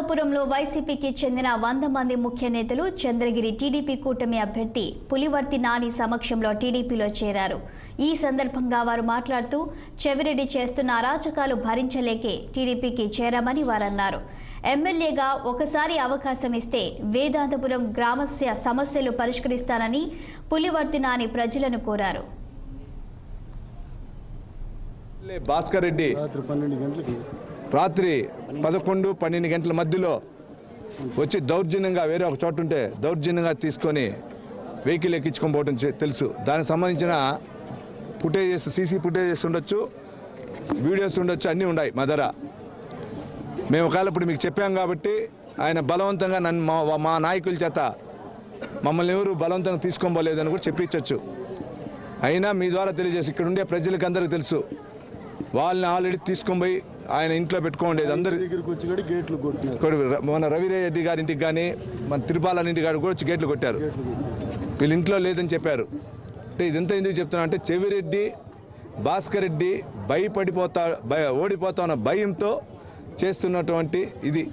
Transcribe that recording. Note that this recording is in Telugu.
నరసాపురంలో వైసీపీకి చెందిన 100 మంది ముఖ్య నేతలు చంద్రగిరి టీడీపీ కూటమి అభ్యర్థి పులివర్తి నాని సమక్షంలో టీడీపీలో చేరారు. ఈ సందర్భంగా వారు మాట్లాడుతూ చెవిరెడ్డి చేస్తున్న అరాచకాలు భరించలేకే టీడీపీకి చేరామని వారన్నారు. ఎమ్మెల్యేగా ఒకసారి అవకాశం ఇస్తే వేదాంతపురం గ్రామ సమస్యలు పరిష్కరిస్తానని పులివర్తి నాని ప్రజలను కోరారు. భాస్కర్ రెడ్డి రాత్రి 11-12 గంటల మధ్యలో వచ్చి దౌర్జన్యంగా వేరే ఒక చోటు ఉంటే దౌర్జన్యంగా తీసుకొని వెహికల్ ఎక్కించుకొని పోవడం తెలుసు. దానికి సంబంధించిన ఫుటేజెస్, సీసీ ఫుటేజెస్ ఉండొచ్చు, వీడియోస్ ఉండొచ్చు, అన్నీ ఉన్నాయి మా దగ్గర. మేము ఒకవేళ ఇప్పుడు మీకు చెప్పాం కాబట్టి ఆయన బలవంతంగా మా నాయకుల చేత మమ్మల్ని ఎవరు బలవంతంగా తీసుకొని పోలేదని కూడా చెప్పించవచ్చు. అయినా మీ ద్వారా తెలియజేసి ఇక్కడ ఉండే ప్రజలకు అందరికీ తెలుసు, వాళ్ళని ఆల్రెడీ తీసుకొని పోయి ఆయన ఇంట్లో పెట్టుకోండి. అందరి దగ్గరికి వచ్చి గేట్లు కొట్టినారు. మన రవిరెడ్డి గారింటికి కానీ మన తిరుపాల ఇంటి గారికి కూడా వచ్చి గేట్లు కొట్టారు. వీళ్ళు ఇంట్లో లేదని చెప్పారు. అంటే ఇదంతా ఎందుకు చెప్తున్నా అంటే చెవిరెడ్డి భాస్కర్ రెడ్డి ఓడిపోతా ఉన్న భయంతో చేస్తున్నటువంటి ఇది.